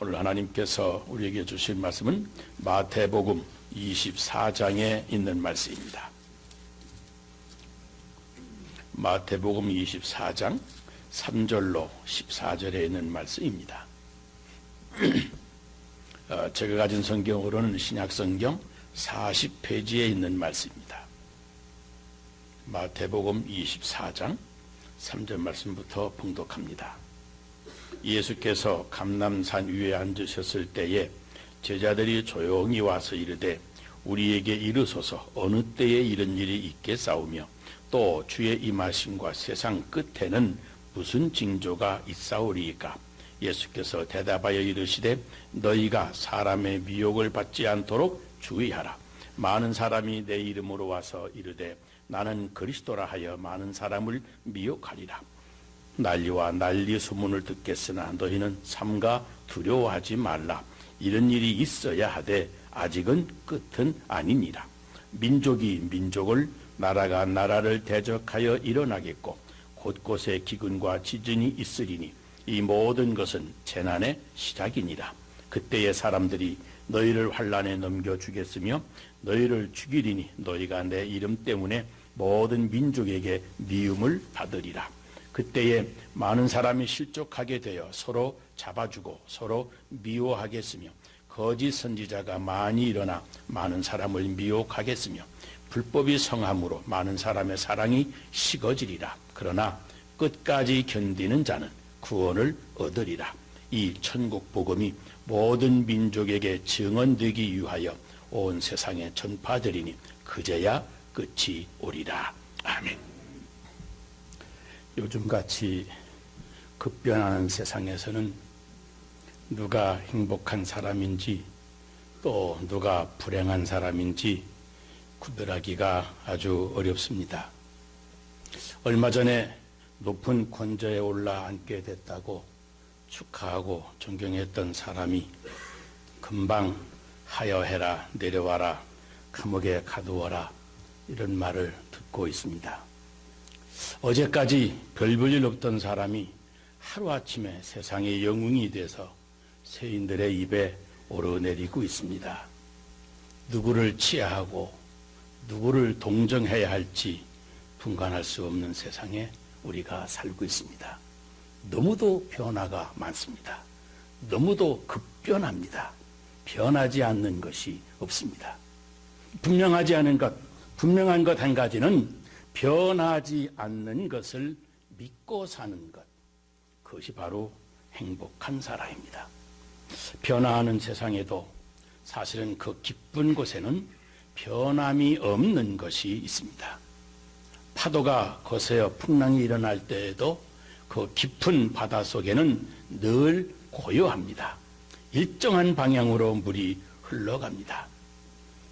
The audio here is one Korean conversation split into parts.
오늘 하나님께서 우리에게 주신 말씀은 마태복음 24장에 있는 말씀입니다. 마태복음 24장 3절로 14절에 있는 말씀입니다. 제가 가진 성경으로는 신약성경 40페이지에 있는 말씀입니다. 마태복음 24장 3절 말씀부터 봉독합니다. 예수께서 감람산 위에 앉으셨을 때에 제자들이 조용히 와서 이르되 우리에게 이르소서 어느 때에 이런 일이 있겠사오며 또 주의 임하심과 세상 끝에는 무슨 징조가 있사오리이까. 예수께서 대답하여 이르시되 너희가 사람의 미혹을 받지 않도록 주의하라. 많은 사람이 내 이름으로 와서 이르되 나는 그리스도라 하여 많은 사람을 미혹하리라. 난리와 난리 소문을 듣겠으나 너희는 삼가 두려워하지 말라. 이런 일이 있어야 하되 아직은 끝은 아니니라. 민족이 민족을 나라가 나라를 대적하여 일어나겠고 곳곳에 기근과 지진이 있으리니 이 모든 것은 재난의 시작이니라. 그때의 사람들이 너희를 환난에 넘겨주겠으며 너희를 죽이리니 너희가 내 이름 때문에 모든 민족에게 미움을 받으리라. 그때에 많은 사람이 실족하게 되어 서로 잡아주고 서로 미워하겠으며 거짓 선지자가 많이 일어나 많은 사람을 미혹하겠으며 불법이 성함으로 많은 사람의 사랑이 식어지리라. 그러나 끝까지 견디는 자는 구원을 얻으리라. 이 천국 복음이 모든 민족에게 증언되기 위하여 온 세상에 전파되리니 그제야 끝이 오리라. 아멘. 요즘같이 급변하는 세상에서는 누가 행복한 사람인지 또 누가 불행한 사람인지 구별하기가 아주 어렵습니다. 얼마 전에 높은 권좌에 올라앉게 됐다고 축하하고 존경했던 사람이 금방 하여해라, 내려와라, 감옥에 가두어라 이런 말을 듣고 있습니다. 어제까지 별 볼 일 없던 사람이 하루아침에 세상의 영웅이 돼서 세인들의 입에 오르내리고 있습니다. 누구를 치하하고 누구를 동정해야 할지 분간할 수 없는 세상에 우리가 살고 있습니다. 너무도 변화가 많습니다. 너무도 급변합니다. 변하지 않는 것이 없습니다. 분명한 것 한 가지는 변하지 않는 것을 믿고 사는 것. 그것이 바로 행복한 사람입니다. 변화하는 세상에도 사실은 그 기쁜 곳에는 변함이 없는 것이 있습니다. 파도가 거세어 풍랑이 일어날 때에도 그 깊은 바다 속에는 늘 고요합니다. 일정한 방향으로 물이 흘러갑니다.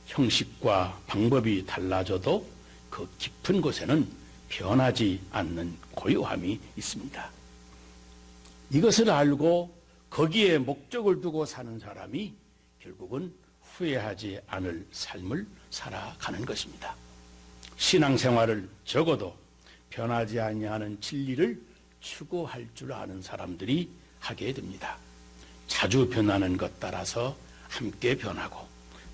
형식과 방법이 달라져도 그 깊은 곳에는 변하지 않는 고요함이 있습니다. 이것을 알고 거기에 목적을 두고 사는 사람이 결국은 후회하지 않을 삶을 살아가는 것입니다. 신앙생활을 적어도 변하지 아니하는 진리를 추구할 줄 아는 사람들이 하게 됩니다. 자주 변하는 것 따라서 함께 변하고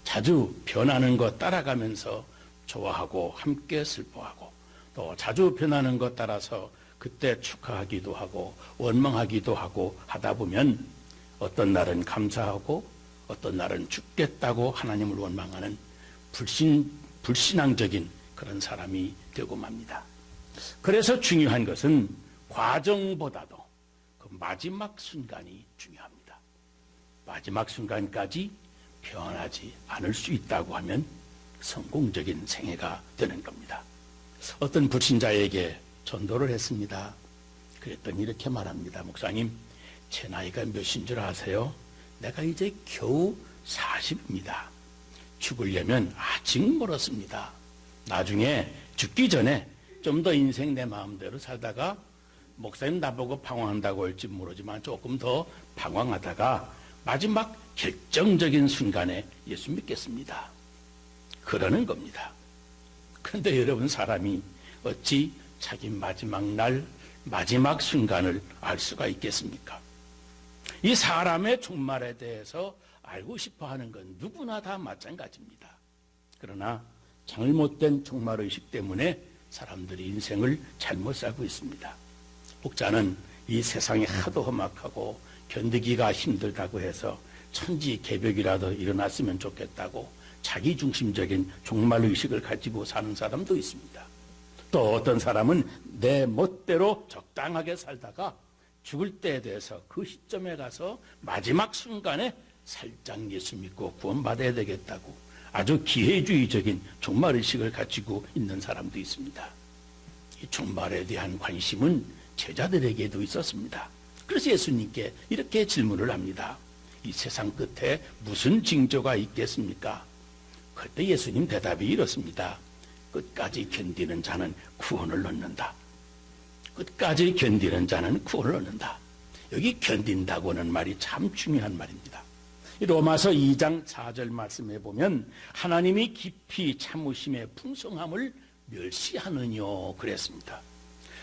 자주 변하는 것 따라가면서 좋아하고 함께 슬퍼하고 또 자주 변하는 것 따라서 그때 축하하기도 하고 원망하기도 하고 하다 보면 어떤 날은 감사하고 어떤 날은 죽겠다고 하나님을 원망하는 불신앙적인 그런 사람이 되고 맙니다. 그래서 중요한 것은 과정보다도 그 마지막 순간이 중요합니다. 마지막 순간까지 변하지 않을 수 있다고 하면 성공적인 생애가 되는 겁니다. 어떤 불신자에게 전도를 했습니다. 그랬더니 이렇게 말합니다. 목사님, 제 나이가 몇인 줄 아세요? 내가 이제 겨우 40입니다. 죽으려면 아직 멀었습니다. 나중에 죽기 전에 좀 더 인생 내 마음대로 살다가 목사님 나보고 방황한다고 할지 모르지만 조금 더 방황하다가 마지막 결정적인 순간에 예수 믿겠습니다. 그러는 겁니다. 그런데 여러분, 사람이 어찌 자기 마지막 날, 마지막 순간을 알 수가 있겠습니까? 이 사람의 종말에 대해서 알고 싶어 하는 건 누구나 다 마찬가지입니다. 그러나 잘못된 종말의식 때문에 사람들이 인생을 잘못 살고 있습니다. 목자는 이 세상이 하도 험악하고 견디기가 힘들다고 해서 천지개벽이라도 일어났으면 좋겠다고 자기중심적인 종말의식을 가지고 사는 사람도 있습니다. 또 어떤 사람은 내 멋대로 적당하게 살다가 죽을 때에 대해서 그 시점에 가서 마지막 순간에 살짝 예수 믿고 구원받아야 되겠다고 아주 기회주의적인 종말의식을 가지고 있는 사람도 있습니다. 이 종말에 대한 관심은 제자들에게도 있었습니다. 그래서 예수님께 이렇게 질문을 합니다. 이 세상 끝에 무슨 징조가 있겠습니까? 그때 예수님 대답이 이렇습니다. 끝까지 견디는 자는 구원을 얻는다. 끝까지 견디는 자는 구원을 얻는다. 여기 견딘다고 하는 말이 참 중요한 말입니다. 로마서 2장 4절 말씀해 보면 하나님이 깊이 참으심의 풍성함을 멸시하느뇨 그랬습니다.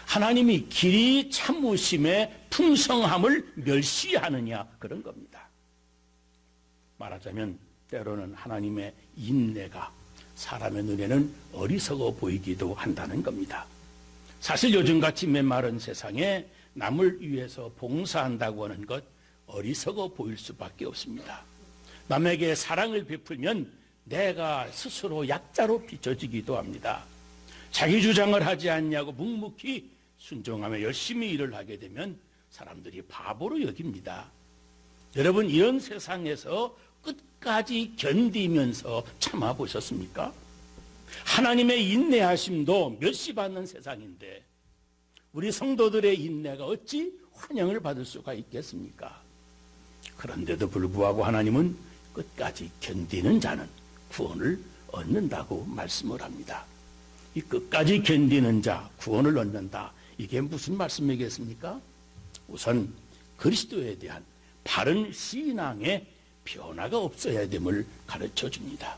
하나님이 길이 참으심의 풍성함을 멸시하느냐 그런 겁니다. 말하자면 때로는 하나님의 인내가 사람의 눈에는 어리석어 보이기도 한다는 겁니다. 사실 요즘같이 메마른 세상에 남을 위해서 봉사한다고 하는 것 어리석어 보일 수밖에 없습니다. 남에게 사랑을 베풀면 내가 스스로 약자로 비춰지기도 합니다. 자기 주장을 하지 않냐고 묵묵히 순종하며 열심히 일을 하게 되면 사람들이 바보로 여깁니다. 여러분 이런 세상에서 끝까지 견디면서 참아보셨습니까? 하나님의 인내하심도 멸시받는 세상인데 우리 성도들의 인내가 어찌 환영을 받을 수가 있겠습니까? 그런데도 불구하고 하나님은 끝까지 견디는 자는 구원을 얻는다고 말씀을 합니다. 이 끝까지 견디는 자 구원을 얻는다. 이게 무슨 말씀이겠습니까? 우선 그리스도에 대한 바른 신앙의 변화가 없어야 됨을 가르쳐 줍니다.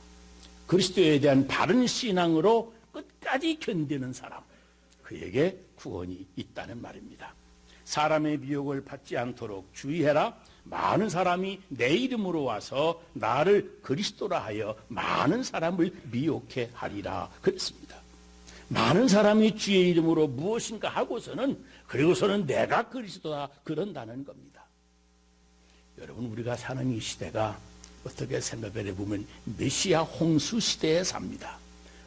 그리스도에 대한 바른 신앙으로 끝까지 견디는 사람, 그에게 구원이 있다는 말입니다. 사람의 미혹을 받지 않도록 주의해라. 많은 사람이 내 이름으로 와서 나를 그리스도라 하여 많은 사람을 미혹해 하리라 그랬습니다. 많은 사람이 주의 이름으로 무엇인가 하고서는 그리고서는 내가 그리스도다 그런다는 겁니다. 여러분 우리가 사는 이 시대가 어떻게 생각을 해보면 메시아 홍수 시대에 삽니다.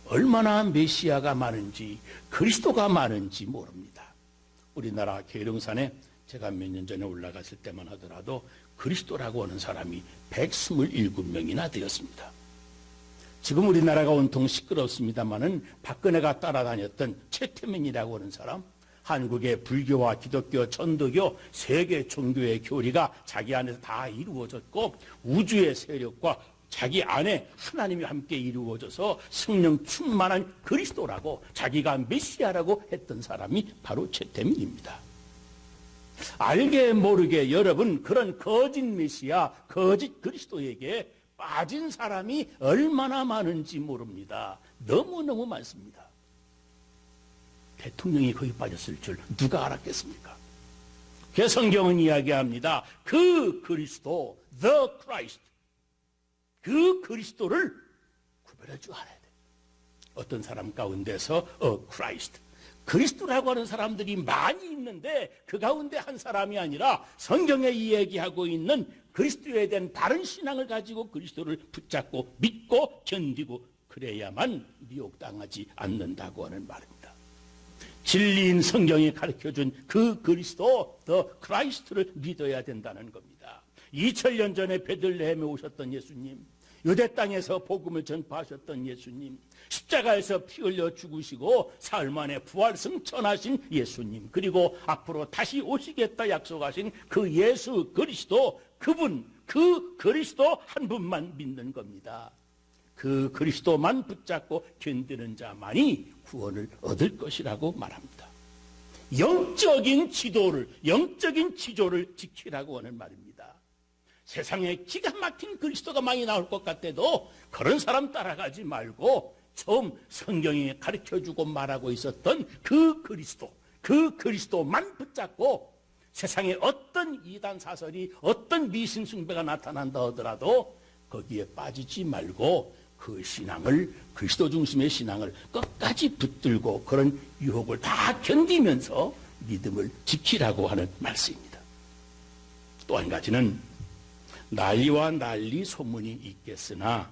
얼마나 메시아가 많은지 그리스도가 많은지 모릅니다. 우리나라 계룡산에 제가 몇 년 전에 올라갔을 때만 하더라도 그리스도라고 하는 사람이 127명이나 되었습니다. 지금 우리나라가 온통 시끄럽습니다마는 박근혜가 따라다녔던 최태민이라고 하는 사람, 한국의 불교와 기독교, 천도교 세 개 종교의 교리가 자기 안에서 다 이루어졌고 우주의 세력과 자기 안에 하나님이 함께 이루어져서 성령 충만한 그리스도라고 자기가 메시아라고 했던 사람이 바로 최태민입니다. 알게 모르게 여러분 그런 거짓 메시아, 거짓 그리스도에게 빠진 사람이 얼마나 많은지 모릅니다. 너무너무 많습니다. 대통령이 거기 빠졌을 줄 누가 알았겠습니까? 그래서 성경은 이야기합니다. 그 그리스도, the Christ, 그 그리스도를 구별해 줄 알아야 돼. 어떤 사람 가운데서 Christ, 그리스도라고 하는 사람들이 많이 있는데 그 가운데 한 사람이 아니라 성경에 이야기하고 있는 그리스도에 대한 바른 신앙을 가지고 그리스도를 붙잡고 믿고 견디고 그래야만 미혹당하지 않는다고 하는 말입니다. 진리인 성경이 가르쳐준 그 그리스도, 더 크라이스트를 믿어야 된다는 겁니다. 2000년 전에 베들레헴에 오셨던 예수님, 유대 땅에서 복음을 전파하셨던 예수님, 십자가에서 피 흘려 죽으시고 사흘 만에 부활 승천하신 예수님, 그리고 앞으로 다시 오시겠다 약속하신 그 예수 그리스도, 그분, 그 그리스도 한 분만 믿는 겁니다. 그 그리스도만 붙잡고 견디는 자만이 구원을 얻을 것이라고 말합니다. 영적인 지조를 지키라고 하는 말입니다. 세상에 기가 막힌 그리스도가 많이 나올 것 같아도 그런 사람 따라가지 말고 처음 성경이 가르쳐주고 말하고 있었던 그 그리스도만 붙잡고 세상에 어떤 이단 사설이 어떤 미신 숭배가 나타난다 하더라도 거기에 빠지지 말고 그 신앙을, 그리스도 중심의 신앙을 끝까지 붙들고 그런 유혹을 다 견디면서 믿음을 지키라고 하는 말씀입니다. 또 한 가지는 난리와 난리 소문이 있겠으나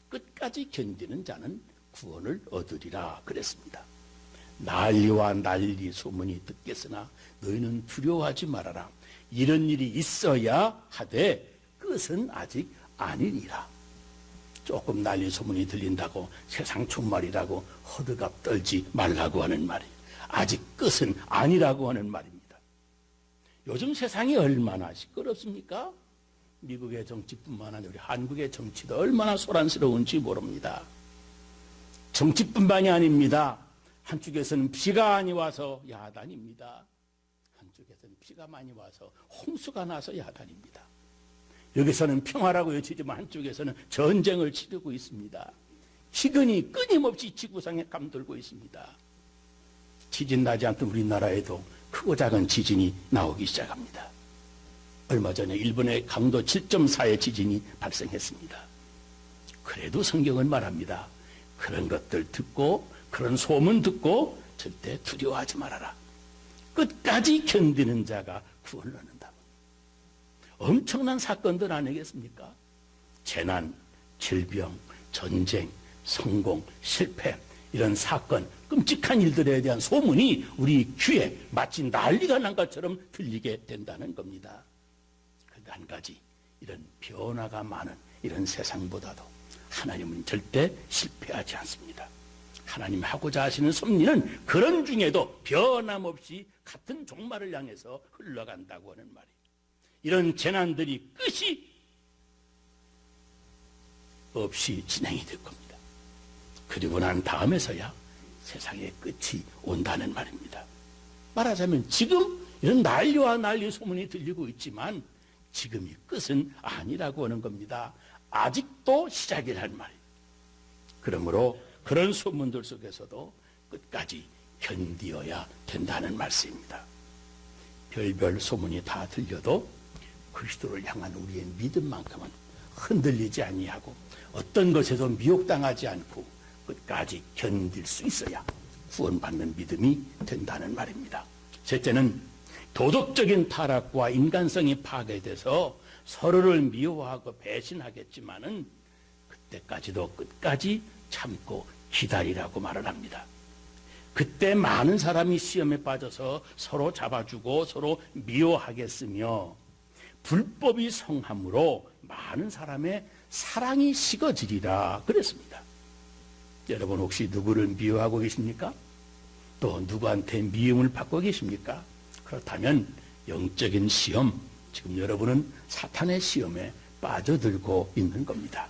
끝까지 견디는 자는 구원을 얻으리라 그랬습니다. 난리와 난리 소문이 듣겠으나 너희는 두려워하지 말아라. 이런 일이 있어야 하되 끝은 아직 아니니라. 조금 난리 소문이 들린다고 세상 총말이라고 호들갑 떨지 말라고 하는 말이에요. 아직 끝은 아니라고 하는 말입니다. 요즘 세상이 얼마나 시끄럽습니까? 미국의 정치뿐만 아니라 우리 한국의 정치도 얼마나 소란스러운지 모릅니다. 정치뿐만이 아닙니다. 한쪽에서는 비가 많이 와서 야단입니다. 한쪽에서는 비가 많이 와서 홍수가 나서 야단입니다. 여기서는 평화라고 외치지만 한쪽에서는 전쟁을 치르고 있습니다. 희근이 끊임없이 지구상에 감돌고 있습니다. 지진 나지 않던 우리나라에도 크고 작은 지진이 나오기 시작합니다. 얼마 전에 일본의 강도 7.4의 지진이 발생했습니다. 그래도 성경은 말합니다. 그런 것들 듣고 그런 소문 듣고 절대 두려워하지 말아라. 끝까지 견디는 자가 구원을 얻는다. 엄청난 사건들 아니겠습니까? 재난, 질병, 전쟁, 성공, 실패 이런 사건, 끔찍한 일들에 대한 소문이 우리 귀에 마치 난리가 난 것처럼 들리게 된다는 겁니다. 그런데 한 가지, 이런 변화가 많은 이런 세상보다도 하나님은 절대 실패하지 않습니다. 하나님 하고자 하시는 섭리는 그런 중에도 변함없이 같은 종말을 향해서 흘러간다고 하는 말이에요. 이런 재난들이 끝이 없이 진행이 될 겁니다. 그리고 난 다음에서야 세상의 끝이 온다는 말입니다. 말하자면 지금 이런 난리와 난리 소문이 들리고 있지만 지금이 끝은 아니라고 하는 겁니다. 아직도 시작이란 말이에요. 그러므로 그런 소문들 속에서도 끝까지 견디어야 된다는 말씀입니다. 별별 소문이 다 들려도 그리스도를 향한 우리의 믿음만큼은 흔들리지 아니하고 어떤 것에도 미혹당하지 않고 끝까지 견딜 수 있어야 구원받는 믿음이 된다는 말입니다. 셋째는 도덕적인 타락과 인간성이 파괴돼서 서로를 미워하고 배신하겠지만은 그때까지도 끝까지 참고 기다리라고 말을 합니다. 그때 많은 사람이 시험에 빠져서 서로 잡아주고 서로 미워하겠으며 불법이 성함으로 많은 사람의 사랑이 식어지리라 그랬습니다. 여러분 혹시 누구를 미워하고 계십니까? 또 누구한테 미움을 받고 계십니까? 그렇다면 영적인 시험, 지금 여러분은 사탄의 시험에 빠져들고 있는 겁니다.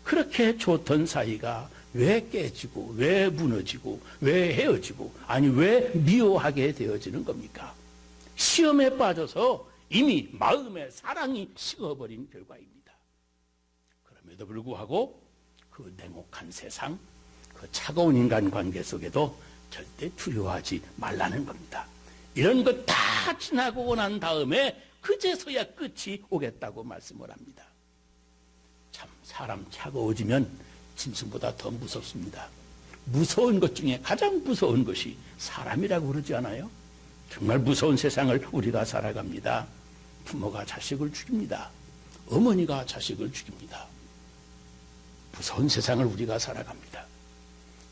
그렇게 좋던 사이가 왜 깨지고 왜 무너지고 왜 헤어지고 아니 왜 미워하게 되어지는 겁니까? 시험에 빠져서 이미 마음의 사랑이 식어버린 결과입니다. 그럼에도 불구하고 그 냉혹한 세상, 그 차가운 인간관계 속에도 절대 두려워하지 말라는 겁니다. 이런 것 다 지나고 난 다음에 그제서야 끝이 오겠다고 말씀을 합니다. 참 사람 차가워지면 짐승보다 더 무섭습니다. 무서운 것 중에 가장 무서운 것이 사람이라고 그러지 않아요? 정말 무서운 세상을 우리가 살아갑니다. 부모가 자식을 죽입니다. 어머니가 자식을 죽입니다. 무서운 세상을 우리가 살아갑니다.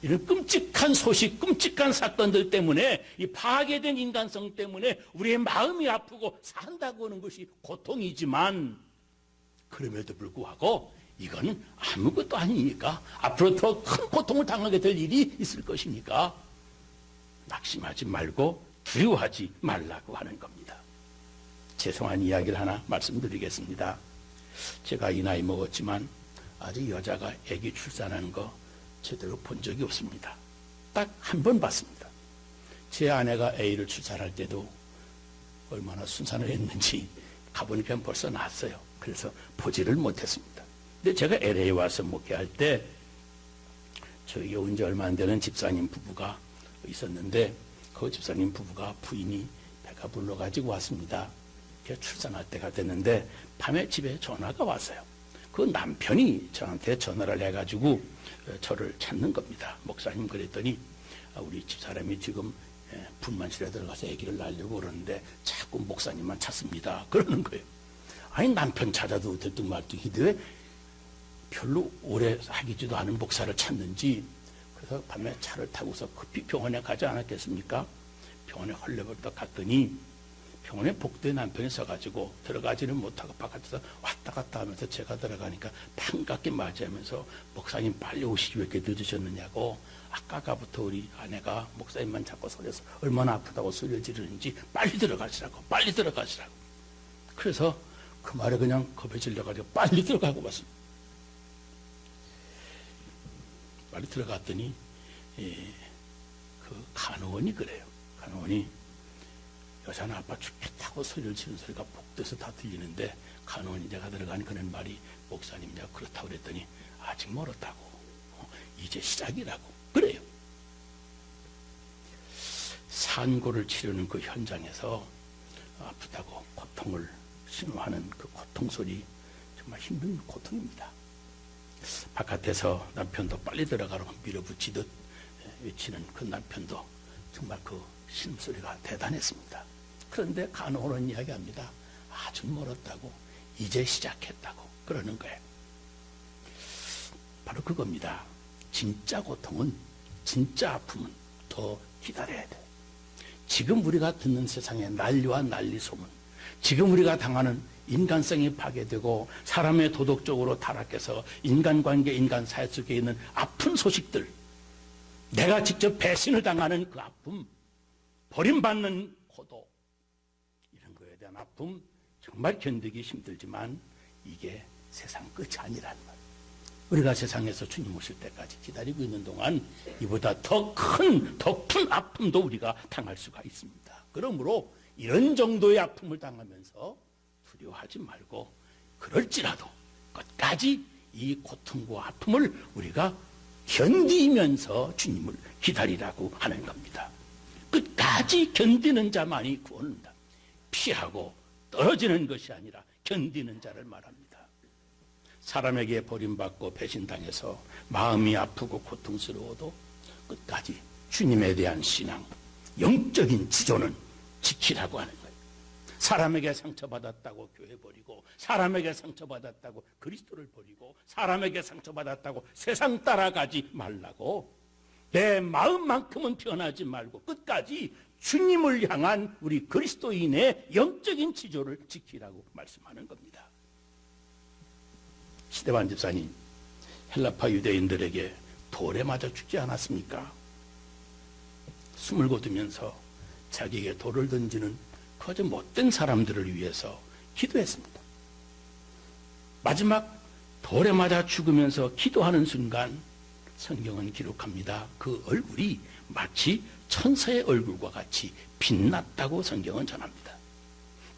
이런 끔찍한 소식, 끔찍한 사건들 때문에 이 파괴된 인간성 때문에 우리의 마음이 아프고 산다고 하는 것이 고통이지만 그럼에도 불구하고 이거는 아무것도 아니니까 앞으로 더 큰 고통을 당하게 될 일이 있을 것이니까 낙심하지 말고 두려워하지 말라고 하는 겁니다. 죄송한 이야기를 하나 말씀드리겠습니다. 제가 이 나이 먹었지만 아직 여자가 아기 출산하는 거 제대로 본 적이 없습니다. 딱 한 번 봤습니다. 제 아내가 A를 출산할 때도 얼마나 순산을 했는지 가보니까 벌써 났어요. 그래서 보지를 못했습니다. 근데 제가 LA 와서 목회할 때 저희 온 지 얼마 안 되는 집사님 부부가 있었는데 그 집사님 부부가 부인이 배가 아내가 불러가지고 왔습니다. 출산할 때가 됐는데 밤에 집에 전화가 왔어요. 그 남편이 저한테 전화를 해가지고 저를 찾는 겁니다. 목사님, 그랬더니 우리 집사람이 지금 분만실에 들어가서 아기를 낳으려고 그러는데 자꾸 목사님만 찾습니다. 그러는 거예요. 아니, 남편 찾아도 들뚱말뚱인데 왜 별로 오래 사귀지도 않은 목사를 찾는지. 그래서 밤에 차를 타고서 급히 병원에 가지 않았겠습니까? 병원에 헐레벌떡 갔더니 병원에 복도에 남편이 서가지고 들어가지는 못하고 바깥에서 왔다 갔다 하면서 제가 들어가니까 반갑게 맞이하면서 목사님 빨리 오시기 왜 이렇게 늦으셨느냐고, 아까부터 우리 아내가 목사님만 잡고 소리해서 얼마나 아프다고 소리를 지르는지 빨리 들어가시라고, 빨리 들어가시라고. 그래서 그 말에 그냥 겁에 질려가지고 빨리 들어가고 왔습니다. 빨리 들어갔더니 그 간호원이 그래요. 간호원이 여자는 아빠 죽겠다고 소리를 지르는 소리가 복도에서 다 들리는데, 간호원이 제가 들어가니 그런 말이, 목사님 내가 그렇다고 그랬더니 아직 멀었다고, 이제 시작이라고 그래요. 산고를 치르는 그 현장에서 아프다고 고통을 신호하는 그 고통 소리, 정말 힘든 고통입니다. 바깥에서 남편도 빨리 들어가라고 밀어붙이듯 외치는 그 남편도 정말 그 신음소리가 대단했습니다. 그런데 간호원은 이야기합니다. 아주 멀었다고, 이제 시작했다고 그러는 거예요. 바로 그겁니다. 진짜 고통은, 진짜 아픔은 더 기다려야 돼. 지금 우리가 듣는 세상의 난리와 난리 소문, 지금 우리가 당하는 인간성이 파괴되고 사람의 도덕적으로 타락해서 인간관계, 인간사회 속에 있는 아픈 소식들, 내가 직접 배신을 당하는 그 아픔, 버림받는 고독, 이런 거에 대한 아픔 정말 견디기 힘들지만 이게 세상 끝이 아니라는 거예요. 우리가 세상에서 주님 오실 때까지 기다리고 있는 동안 이보다 더 큰 아픔도 우리가 당할 수가 있습니다. 그러므로 이런 정도의 아픔을 당하면서 두려워하지 말고, 그럴지라도 끝까지 이 고통과 아픔을 우리가 견디면서 주님을 기다리라고 하는 겁니다. 끝까지 견디는 자만이 구원한다. 피하고 떨어지는 것이 아니라 견디는 자를 말합니다. 사람에게 버림받고 배신당해서 마음이 아프고 고통스러워도 끝까지 주님에 대한 신앙, 영적인 지존은 지키라고 하는 거예요. 사람에게 상처받았다고 교회 버리고, 사람에게 상처받았다고 그리스도를 버리고, 사람에게 상처받았다고 세상 따라가지 말라고, 내 마음만큼은 변하지 말고 끝까지 주님을 향한 우리 그리스도인의 영적인 지조를 지키라고 말씀하는 겁니다. 스데반 집사님, 헬라파 유대인들에게 돌에 맞아 죽지 않았습니까? 숨을 거두면서 자기에게 돌을 던지는 그 아주 못된 사람들을 위해서 기도했습니다. 마지막 돌에 맞아 죽으면서 기도하는 순간 성경은 기록합니다. 그 얼굴이 마치 천사의 얼굴과 같이 빛났다고 성경은 전합니다.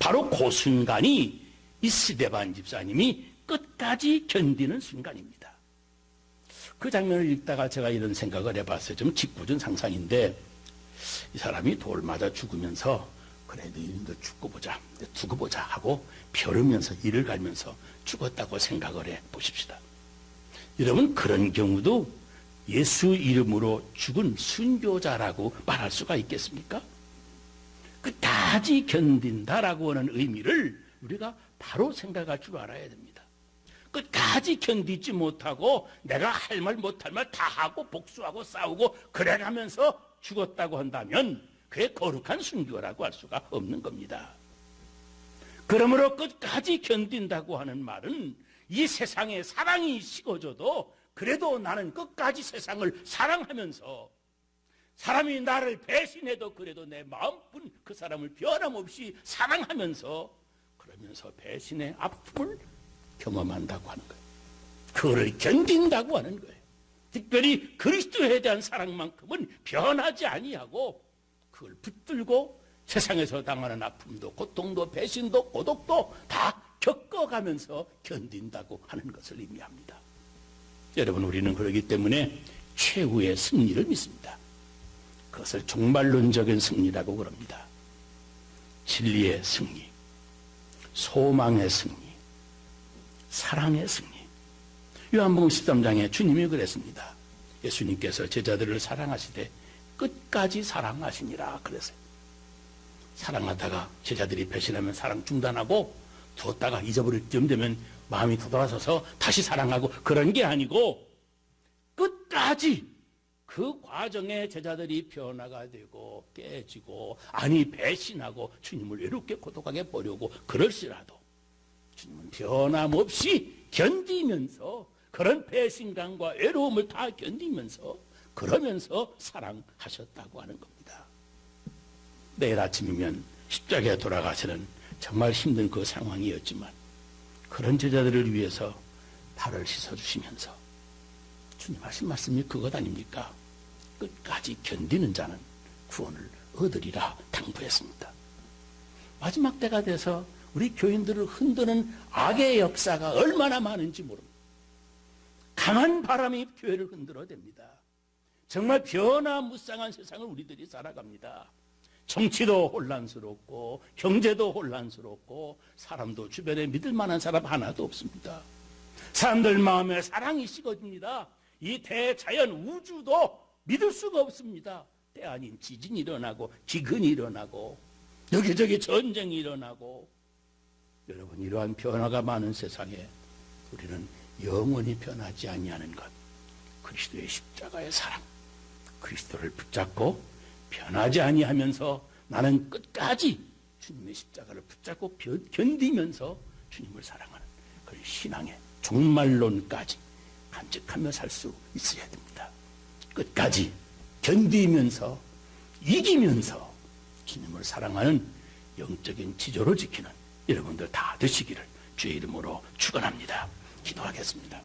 바로 그 순간이 이 스데반 집사님이 끝까지 견디는 순간입니다. 그 장면을 읽다가 제가 이런 생각을 해봤어요. 좀 짓궂은 상상인데, 이 사람이 돌 맞아 죽으면서 그래도 이름도 죽고 보자, 두고 보자 하고 벼르면서 이를 갈면서 죽었다고 생각을 해 보십시다. 여러분, 그런 경우도 예수 이름으로 죽은 순교자라고 말할 수가 있겠습니까? 끝까지 견딘다라고 하는 의미를 우리가 바로 생각할 줄 알아야 됩니다. 끝까지 견디지 못하고 내가 할 말 못할 말 다 하고 복수하고 싸우고 그래가면서 죽었다고 한다면 그게 거룩한 순교라고 할 수가 없는 겁니다. 그러므로 끝까지 견딘다고 하는 말은 이 세상에 사랑이 식어져도 그래도 나는 끝까지 세상을 사랑하면서, 사람이 나를 배신해도 그래도 내 마음뿐 그 사람을 변함없이 사랑하면서, 그러면서 배신의 아픔을 경험한다고 하는 거예요. 그거를 견딘다고 하는 거예요. 특별히 그리스도에 대한 사랑만큼은 변하지 아니하고 그걸 붙들고 세상에서 당하는 아픔도 고통도 배신도 고독도 다 겪어가면서 견딘다고 하는 것을 의미합니다. 여러분, 우리는 그렇기 때문에 최후의 승리를 믿습니다. 그것을 종말론적인 승리라고 그럽니다. 진리의 승리, 소망의 승리, 사랑의 승리. 요한복음 13장에 주님이 그랬습니다. 예수님께서 제자들을 사랑하시되 끝까지 사랑하시니라 그랬어요. 사랑하다가 제자들이 배신하면 사랑 중단하고 두었다가 잊어버릴 쯤 되면 마음이 되돌아서서 다시 사랑하고 그런 게 아니고 끝까지 그 과정에 제자들이 변화가 되고 깨지고 아니 배신하고 주님을 외롭게 고독하게 버리고 그럴지라도 주님은 변함없이 견디면서 그런 배신감과 외로움을 다 견디면서 그러면서 사랑하셨다고 하는 겁니다. 내일 아침이면 십자가에 돌아가시는 정말 힘든 그 상황이었지만 그런 제자들을 위해서 발을 씻어주시면서 주님 하신 말씀이 그것 아닙니까? 끝까지 견디는 자는 구원을 얻으리라 당부했습니다. 마지막 때가 돼서 우리 교인들을 흔드는 악의 역사가 얼마나 많은지 모릅니다. 강한 바람이 교회를 흔들어댑니다. 정말 변화무쌍한 세상을 우리들이 살아갑니다. 정치도 혼란스럽고 경제도 혼란스럽고 사람도 주변에 믿을 만한 사람 하나도 없습니다. 사람들 마음에 사랑이 식어집니다. 이 대자연 우주도 믿을 수가 없습니다. 때 아닌 지진이 일어나고 기근이 일어나고 여기저기 전쟁이 일어나고 여러분 이러한 변화가 많은 세상에 우리는 영원히 변하지 아니하는 것 그리스도의 십자가의 사랑 그리스도를 붙잡고 변하지 아니하면서 나는 끝까지 주님의 십자가를 붙잡고 견디면서 주님을 사랑하는 그런 신앙의 종말론까지 간직하며 살 수 있어야 됩니다. 끝까지 견디면서 이기면서 주님을 사랑하는 영적인 지조를 지키는 여러분들 다 되시기를 주의 이름으로 축원합니다. 기도하겠습니다.